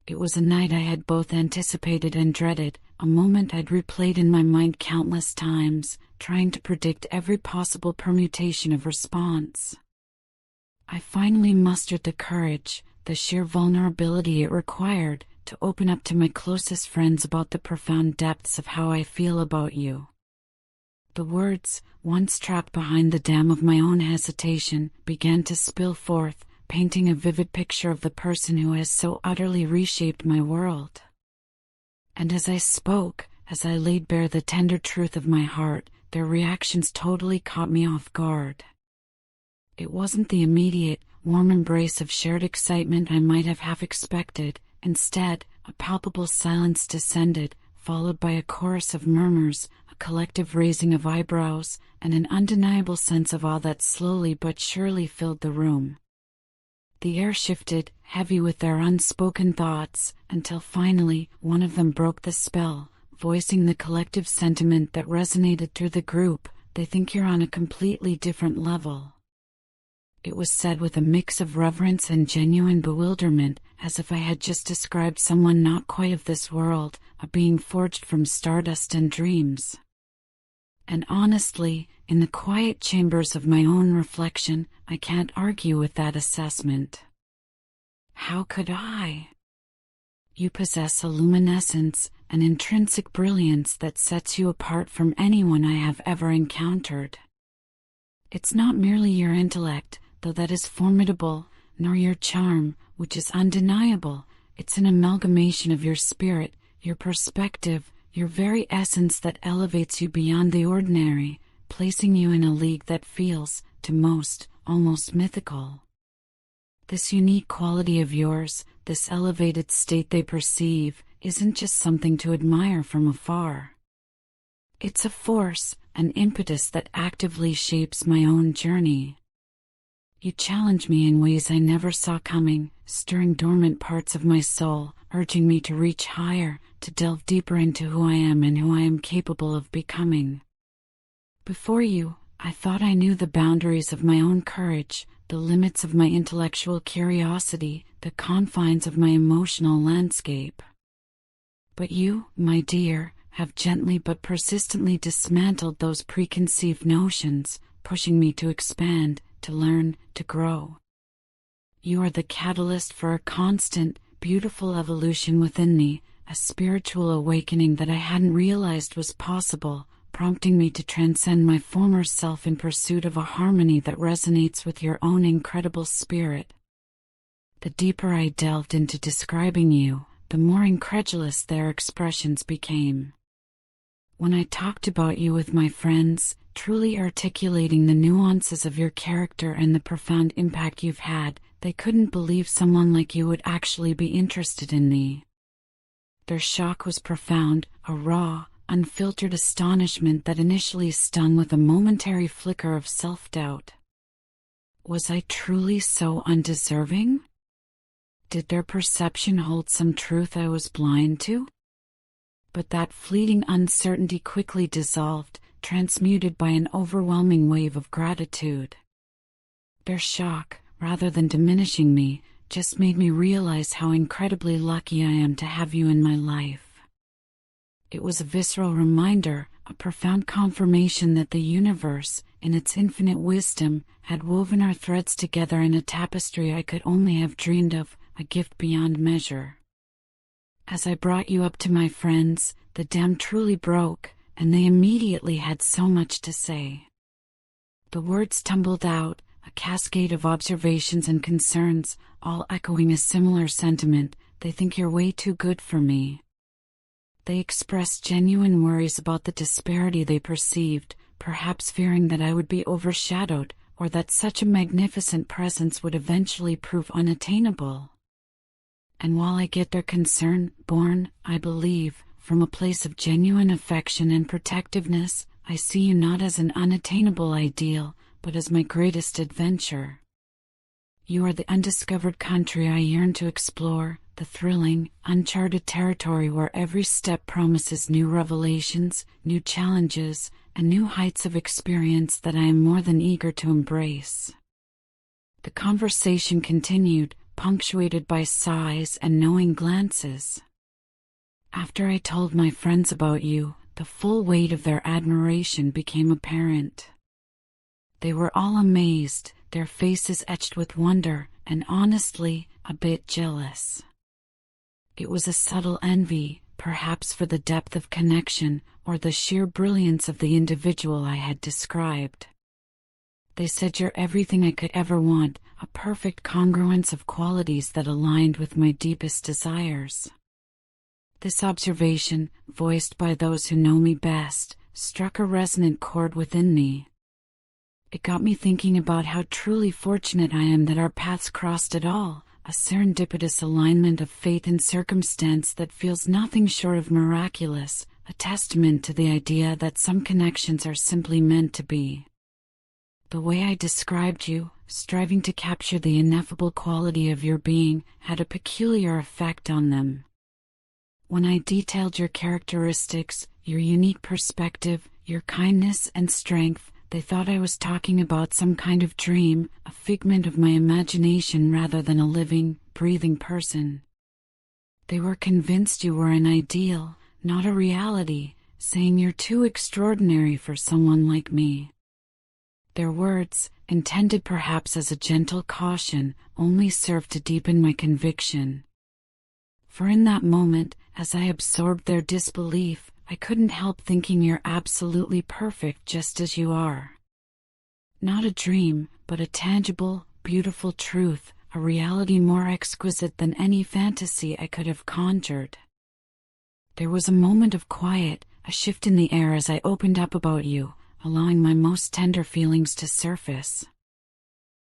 It was a night I had both anticipated and dreaded, a moment I'd replayed in my mind countless times, trying to predict every possible permutation of response. I finally mustered the courage, the sheer vulnerability it required, to open up to my closest friends about the profound depths of how I feel about you. The words, once trapped behind the dam of my own hesitation, began to spill forth, painting a vivid picture of the person who has so utterly reshaped my world. And as I spoke, as I laid bare the tender truth of my heart, their reactions totally caught me off guard. It wasn't the immediate, warm embrace of shared excitement I might have half expected. Instead, a palpable silence descended, followed by a chorus of murmurs, a collective raising of eyebrows, and an undeniable sense of awe that slowly but surely filled the room. The air shifted, heavy with their unspoken thoughts, until finally one of them broke the spell, voicing the collective sentiment that resonated through the group: "They think you're on a completely different level." It was said with a mix of reverence and genuine bewilderment, as if I had just described someone not quite of this world, a being forged from stardust and dreams. And honestly, in the quiet chambers of my own reflection, I can't argue with that assessment. How could I? You possess a luminescence, an intrinsic brilliance that sets you apart from anyone I have ever encountered. It's not merely your intellect, though that is formidable, nor your charm, which is undeniable. It's an amalgamation of your spirit, your perspective, your very essence that elevates you beyond the ordinary, placing you in a league that feels, to most, almost mythical. This unique quality of yours, this elevated state they perceive, isn't just something to admire from afar. It's a force, an impetus that actively shapes my own journey. You challenge me in ways I never saw coming, stirring dormant parts of my soul, urging me to reach higher, to delve deeper into who I am and who I am capable of becoming. Before you, I thought I knew the boundaries of my own courage, the limits of my intellectual curiosity, the confines of my emotional landscape. But you, my dear, have gently but persistently dismantled those preconceived notions, pushing me to expand, to learn, to grow. You are the catalyst for a constant, beautiful evolution within me, a spiritual awakening that I hadn't realized was possible, prompting me to transcend my former self in pursuit of a harmony that resonates with your own incredible spirit. The deeper I delved into describing you, the more incredulous their expressions became. When I talked about you with my friends, truly articulating the nuances of your character and the profound impact you've had, they couldn't believe someone like you would actually be interested in me. Their shock was profound, a raw, unfiltered astonishment that initially stung with a momentary flicker of self-doubt. Was I truly so undeserving? Did their perception hold some truth I was blind to? But that fleeting uncertainty quickly dissolved, transmuted by an overwhelming wave of gratitude. Their shock, rather than diminishing me, just made me realize how incredibly lucky I am to have you in my life. It was a visceral reminder, a profound confirmation that the universe, in its infinite wisdom, had woven our threads together in a tapestry I could only have dreamed of, a gift beyond measure. As I brought you up to my friends, the dam truly broke, and they immediately had so much to say. The words tumbled out, a cascade of observations and concerns, all echoing a similar sentiment: "They think you're way too good for me." They expressed genuine worries about the disparity they perceived, perhaps fearing that I would be overshadowed, or that such a magnificent presence would eventually prove unattainable. And while I get their concern, born, I believe, from a place of genuine affection and protectiveness, I see you not as an unattainable ideal, but as my greatest adventure. You are the undiscovered country I yearn to explore, the thrilling, uncharted territory where every step promises new revelations, new challenges, and new heights of experience that I am more than eager to embrace. The conversation continued, punctuated by sighs and knowing glances. After I told my friends about you, the full weight of their admiration became apparent. They were all amazed, their faces etched with wonder, and honestly, a bit jealous. It was a subtle envy, perhaps for the depth of connection, or the sheer brilliance of the individual I had described. They said you're everything I could ever want, a perfect congruence of qualities that aligned with my deepest desires. This observation, voiced by those who know me best, struck a resonant chord within me. It got me thinking about how truly fortunate I am that our paths crossed at all, a serendipitous alignment of fate and circumstance that feels nothing short of miraculous, a testament to the idea that some connections are simply meant to be. The way I described you, striving to capture the ineffable quality of your being, had a peculiar effect on them. When I detailed your characteristics, your unique perspective, your kindness and strength, they thought I was talking about some kind of dream, a figment of my imagination rather than a living, breathing person. They were convinced you were an ideal, not a reality, saying you're too extraordinary for someone like me. Their words, intended perhaps as a gentle caution, only served to deepen my conviction. For in that moment, as I absorbed their disbelief, I couldn't help thinking you're absolutely perfect just as you are. Not a dream, but a tangible, beautiful truth, a reality more exquisite than any fantasy I could have conjured. There was a moment of quiet, a shift in the air as I opened up about you, allowing my most tender feelings to surface.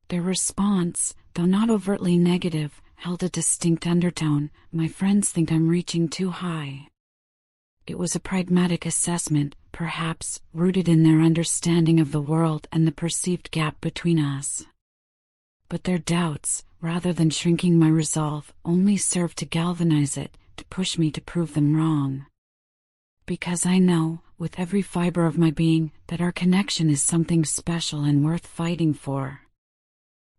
Their response, though not overtly negative, held a distinct undertone. My friends think I'm reaching too high. It was a pragmatic assessment, perhaps, rooted in their understanding of the world and the perceived gap between us. But their doubts, rather than shrinking my resolve, only served to galvanize it, to push me to prove them wrong. Because I know, with every fiber of my being, that our connection is something special and worth fighting for.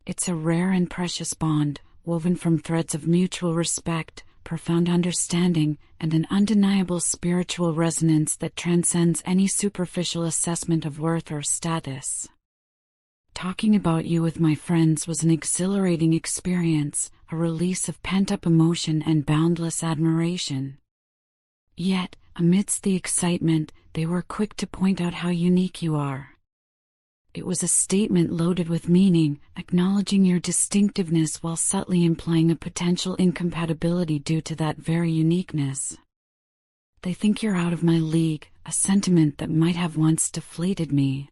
It's a rare and precious bond, woven from threads of mutual respect, profound understanding, and an undeniable spiritual resonance that transcends any superficial assessment of worth or status. Talking about you with my friends was an exhilarating experience, a release of pent-up emotion and boundless admiration. Yet, amidst the excitement, they were quick to point out how unique you are. It was a statement loaded with meaning, acknowledging your distinctiveness while subtly implying a potential incompatibility due to that very uniqueness. They think you're out of my league, a sentiment that might have once deflated me.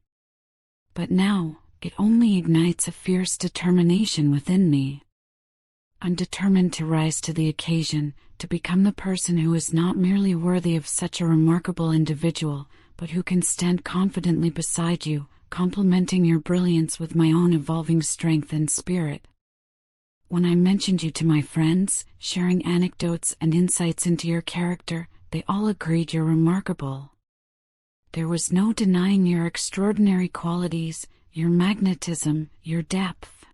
But now, it only ignites a fierce determination within me. I'm determined to rise to the occasion, to become the person who is not merely worthy of such a remarkable individual, but who can stand confidently beside you, complementing your brilliance with my own evolving strength and spirit. When I mentioned you to my friends, sharing anecdotes and insights into your character, they all agreed you're remarkable. There was no denying your extraordinary qualities, your magnetism, your depth.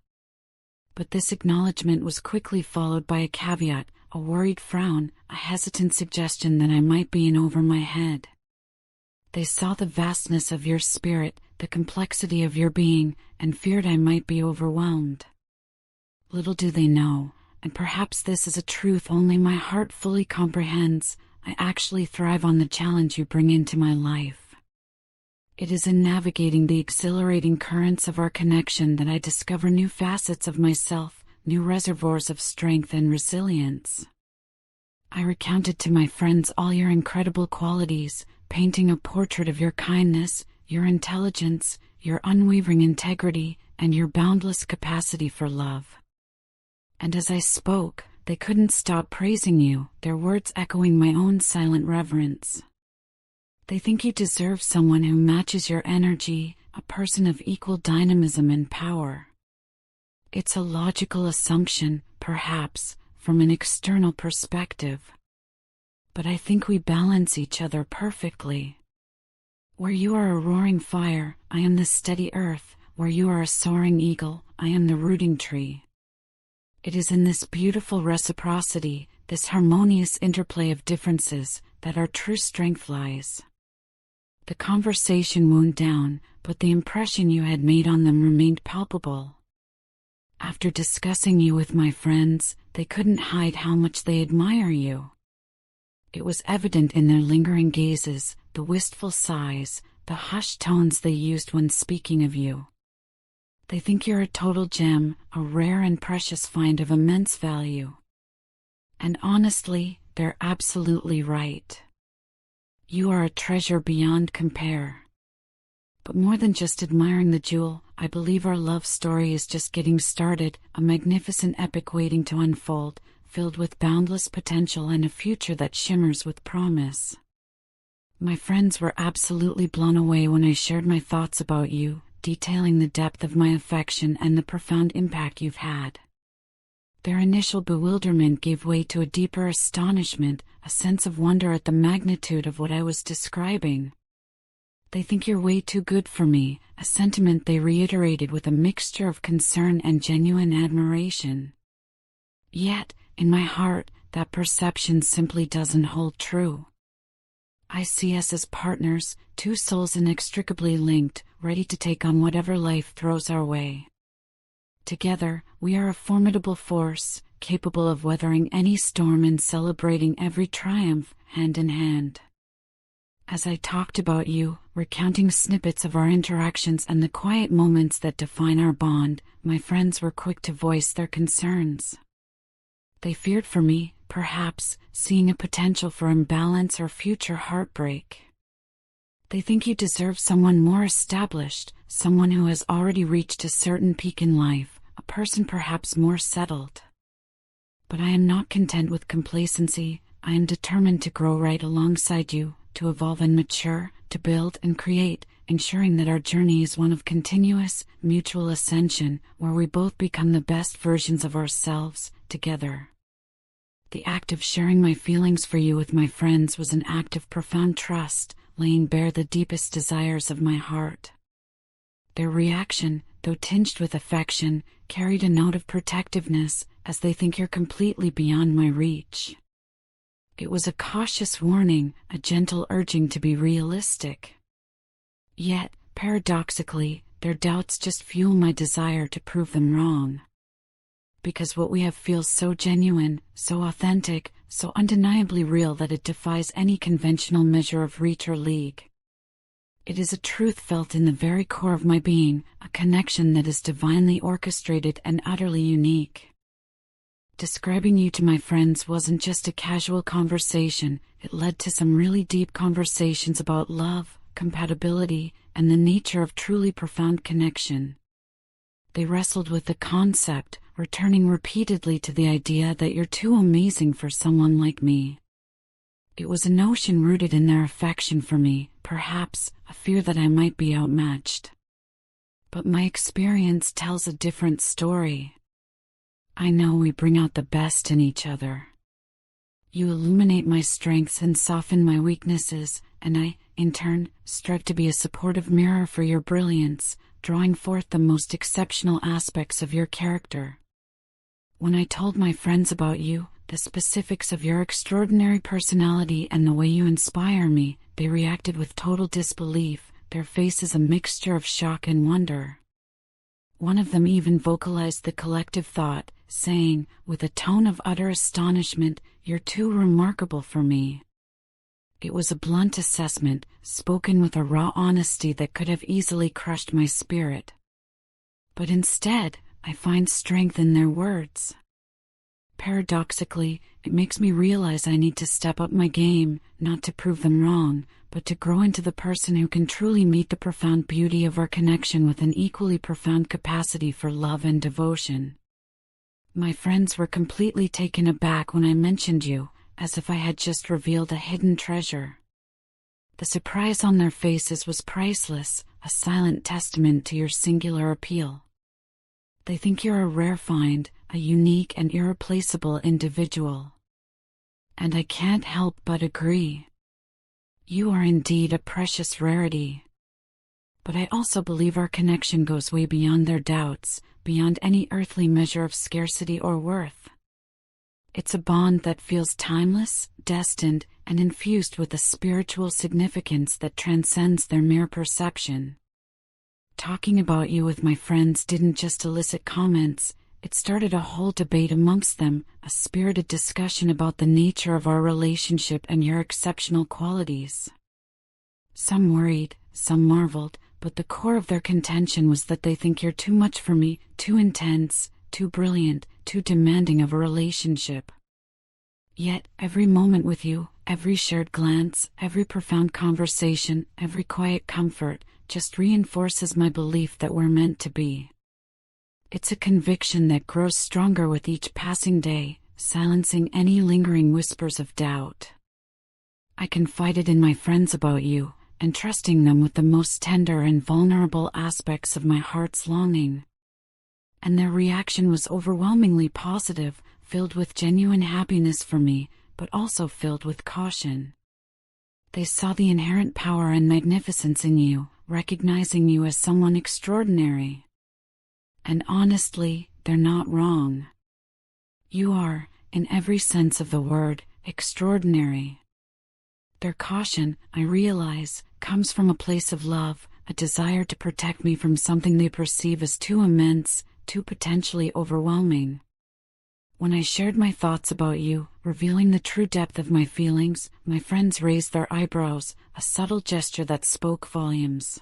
But this acknowledgement was quickly followed by a caveat, a worried frown, a hesitant suggestion that I might be in over my head. They saw the vastness of your spirit, the complexity of your being, and feared I might be overwhelmed. Little do they know, and perhaps this is a truth only my heart fully comprehends, I actually thrive on the challenge you bring into my life. It is in navigating the exhilarating currents of our connection that I discover new facets of myself, new reservoirs of strength and resilience. I recounted to my friends all your incredible qualities, painting a portrait of your kindness, your intelligence, your unwavering integrity, and your boundless capacity for love. And as I spoke, they couldn't stop praising you, their words echoing my own silent reverence. They think you deserve someone who matches your energy, a person of equal dynamism and power. It's a logical assumption, perhaps, from an external perspective. But I think we balance each other perfectly. Where you are a roaring fire, I am the steady earth. Where you are a soaring eagle, I am the rooting tree. It is in this beautiful reciprocity, this harmonious interplay of differences, that our true strength lies. The conversation wound down, but the impression you had made on them remained palpable. After discussing you with my friends, they couldn't hide how much they admire you. It was evident in their lingering gazes, the wistful sighs, the hushed tones they used when speaking of you. They think you're a total gem, a rare and precious find of immense value. And honestly, they're absolutely right. You are a treasure beyond compare. But more than just admiring the jewel, I believe our love story is just getting started, a magnificent epic waiting to unfold, filled with boundless potential and a future that shimmers with promise. My friends were absolutely blown away when I shared my thoughts about you, detailing the depth of my affection and the profound impact you've had. Their initial bewilderment gave way to a deeper astonishment, a sense of wonder at the magnitude of what I was describing. They think you're way too good for me, a sentiment they reiterated with a mixture of concern and genuine admiration. Yet, in my heart, that perception simply doesn't hold true. I see us as partners, two souls inextricably linked, ready to take on whatever life throws our way. Together, we are a formidable force, capable of weathering any storm and celebrating every triumph, hand in hand. As I talked about you, recounting snippets of our interactions and the quiet moments that define our bond, my friends were quick to voice their concerns. They feared for me, perhaps, seeing a potential for imbalance or future heartbreak. They think you deserve someone more established, someone who has already reached a certain peak in life, a person perhaps more settled. But I am not content with complacency. I am determined to grow right alongside you, to evolve and mature, to build and create, ensuring that our journey is one of continuous, mutual ascension, where we both become the best versions of ourselves, together. The act of sharing my feelings for you with my friends was an act of profound trust, laying bare the deepest desires of my heart. Their reaction, though tinged with affection, carried a note of protectiveness, as they think you're completely beyond my reach. It was a cautious warning, a gentle urging to be realistic. Yet, paradoxically, their doubts just fuel my desire to prove them wrong. Because what we have feels so genuine, so authentic, so undeniably real that it defies any conventional measure of reach or league. It is a truth felt in the very core of my being, a connection that is divinely orchestrated and utterly unique. Describing you to my friends wasn't just a casual conversation, it led to some really deep conversations about love, compatibility, and the nature of truly profound connection. They wrestled with the concept, returning repeatedly to the idea that you're too amazing for someone like me. It was a notion rooted in their affection for me, perhaps a fear that I might be outmatched. But my experience tells a different story. I know we bring out the best in each other. You illuminate my strengths and soften my weaknesses, and I, in turn, strive to be a supportive mirror for your brilliance, drawing forth the most exceptional aspects of your character. When I told my friends about you, the specifics of your extraordinary personality and the way you inspire me, they reacted with total disbelief, their faces a mixture of shock and wonder. One of them even vocalized the collective thought, saying, with a tone of utter astonishment, "You're too remarkable for me." It was a blunt assessment, spoken with a raw honesty that could have easily crushed my spirit. But instead, I find strength in their words. Paradoxically, it makes me realize I need to step up my game, not to prove them wrong, but to grow into the person who can truly meet the profound beauty of our connection with an equally profound capacity for love and devotion. My friends were completely taken aback when I mentioned you, as if I had just revealed a hidden treasure. The surprise on their faces was priceless, a silent testament to your singular appeal. They think you're a rare find, a unique and irreplaceable individual. And I can't help but agree. You are indeed a precious rarity. But I also believe our connection goes way beyond their doubts, beyond any earthly measure of scarcity or worth. It's a bond that feels timeless, destined, and infused with a spiritual significance that transcends their mere perception. Talking about you with my friends didn't just elicit comments, it started a whole debate amongst them, a spirited discussion about the nature of our relationship and your exceptional qualities. Some worried, some marveled, but the core of their contention was that they think you're too much for me, too intense, too brilliant, too demanding of a relationship. Yet, every moment with you, every shared glance, every profound conversation, every quiet comfort, just reinforces my belief that we're meant to be. It's a conviction that grows stronger with each passing day, silencing any lingering whispers of doubt. I confided in my friends about you, entrusting them with the most tender and vulnerable aspects of my heart's longing. And their reaction was overwhelmingly positive, filled with genuine happiness for me, but also filled with caution. They saw the inherent power and magnificence in you, recognizing you as someone extraordinary. And honestly, they're not wrong. You are, in every sense of the word, extraordinary. Their caution, I realize, comes from a place of love, a desire to protect me from something they perceive as too immense, too potentially overwhelming. When I shared my thoughts about you, revealing the true depth of my feelings, my friends raised their eyebrows, a subtle gesture that spoke volumes.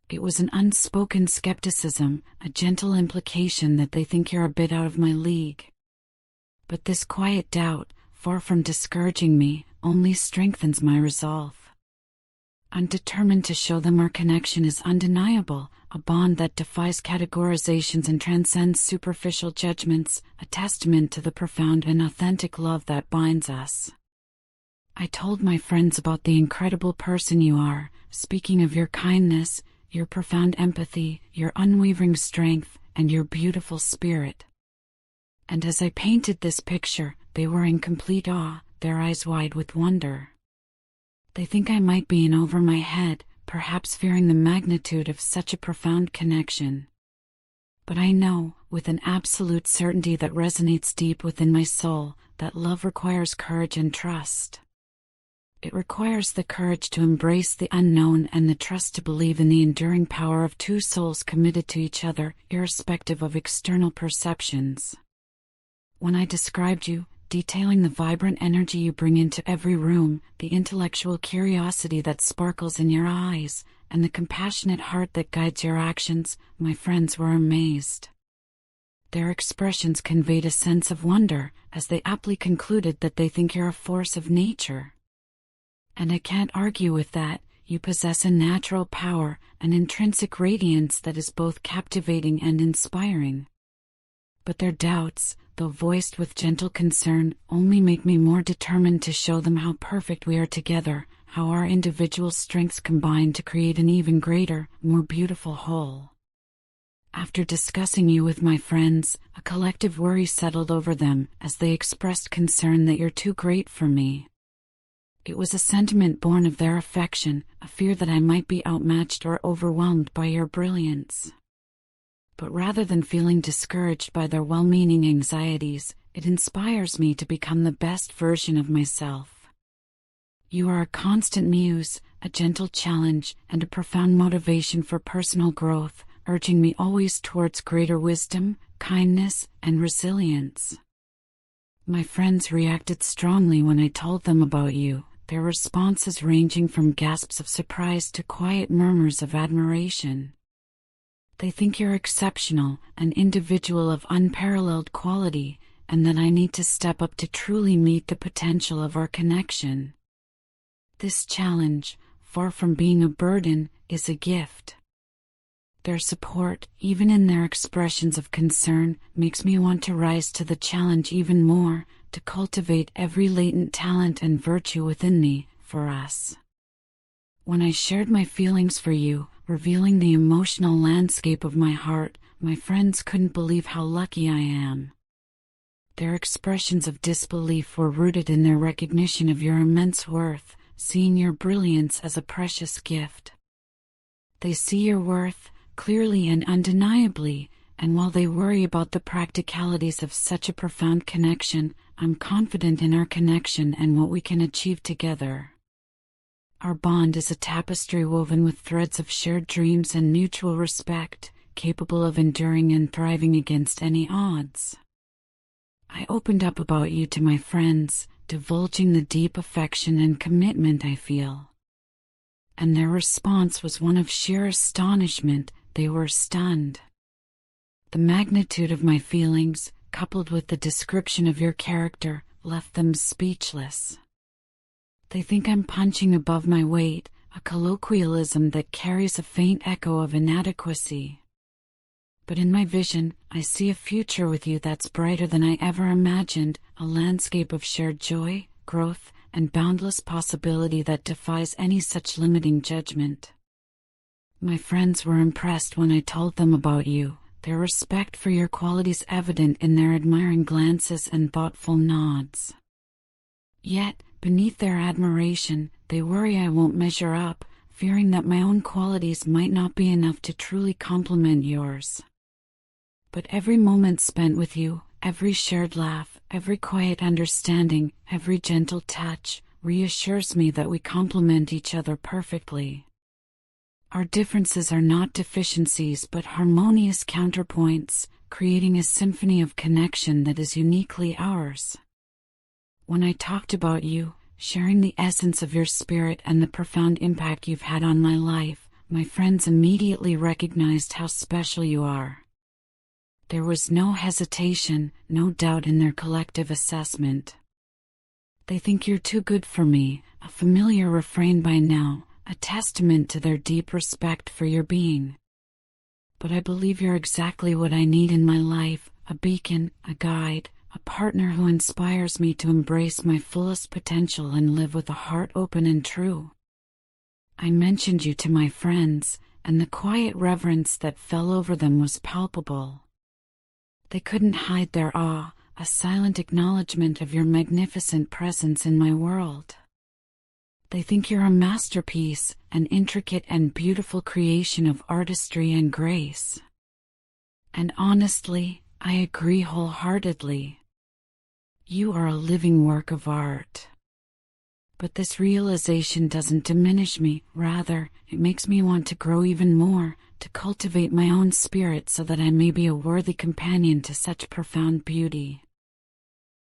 It was an unspoken skepticism, a gentle implication that they think you're a bit out of my league. But this quiet doubt, far from discouraging me, only strengthens my resolve. I'm determined to show them our connection is undeniable, a bond that defies categorizations and transcends superficial judgments, a testament to the profound and authentic love that binds us. I told my friends about the incredible person you are, speaking of your kindness, your profound empathy, your unwavering strength, and your beautiful spirit. And as I painted this picture, they were in complete awe, their eyes wide with wonder. They think I might be in over my head, perhaps fearing the magnitude of such a profound connection. But I know, with an absolute certainty that resonates deep within my soul, that love requires courage and trust. It requires the courage to embrace the unknown and the trust to believe in the enduring power of two souls committed to each other, irrespective of external perceptions. When I described you, detailing the vibrant energy you bring into every room, the intellectual curiosity that sparkles in your eyes, and the compassionate heart that guides your actions, my friends were amazed. Their expressions conveyed a sense of wonder, as they aptly concluded that they think you're a force of nature. And I can't argue with that. You possess a natural power, an intrinsic radiance that is both captivating and inspiring. But their doubts, though voiced with gentle concern, only make me more determined to show them how perfect we are together, how our individual strengths combine to create an even greater, more beautiful whole. After discussing you with my friends, a collective worry settled over them as they expressed concern that you're too great for me. It was a sentiment born of their affection, a fear that I might be outmatched or overwhelmed by your brilliance. But rather than feeling discouraged by their well-meaning anxieties, it inspires me to become the best version of myself. You are a constant muse, a gentle challenge, and a profound motivation for personal growth, urging me always towards greater wisdom, kindness, and resilience. My friends reacted strongly when I told them about you, their responses ranging from gasps of surprise to quiet murmurs of admiration. They think you're exceptional, an individual of unparalleled quality, and that I need to step up to truly meet the potential of our connection. This challenge, far from being a burden, is a gift. Their support, even in their expressions of concern, makes me want to rise to the challenge even more, to cultivate every latent talent and virtue within me, for us. When I shared my feelings for you, revealing the emotional landscape of my heart, my friends couldn't believe how lucky I am. Their expressions of disbelief were rooted in their recognition of your immense worth, seeing your brilliance as a precious gift. They see your worth, clearly and undeniably, and while they worry about the practicalities of such a profound connection, I'm confident in our connection and what we can achieve together. Our bond is a tapestry woven with threads of shared dreams and mutual respect, capable of enduring and thriving against any odds. I opened up about you to my friends, divulging the deep affection and commitment I feel. And their response was one of sheer astonishment. They were stunned. The magnitude of my feelings, coupled with the description of your character, left them speechless. They think I'm punching above my weight, a colloquialism that carries a faint echo of inadequacy. But in my vision, I see a future with you that's brighter than I ever imagined, a landscape of shared joy, growth, and boundless possibility that defies any such limiting judgment. My friends were impressed when I told them about you, their respect for your qualities evident in their admiring glances and thoughtful nods. Yet, beneath their admiration, they worry I won't measure up, fearing that my own qualities might not be enough to truly complement yours. But every moment spent with you, every shared laugh, every quiet understanding, every gentle touch, reassures me that we complement each other perfectly. Our differences are not deficiencies but harmonious counterpoints, creating a symphony of connection that is uniquely ours. When I talked about you, sharing the essence of your spirit and the profound impact you've had on my life, my friends immediately recognized how special you are. There was no hesitation, no doubt in their collective assessment. They think you're too good for me, a familiar refrain by now, a testament to their deep respect for your being. But I believe you're exactly what I need in my life, a beacon, a guide, a partner who inspires me to embrace my fullest potential and live with a heart open and true. I mentioned you to my friends, and the quiet reverence that fell over them was palpable. They couldn't hide their awe, a silent acknowledgement of your magnificent presence in my world. They think you're a masterpiece, an intricate and beautiful creation of artistry and grace. And honestly, I agree wholeheartedly. You are a living work of art. But this realization doesn't diminish me, rather, it makes me want to grow even more, to cultivate my own spirit so that I may be a worthy companion to such profound beauty.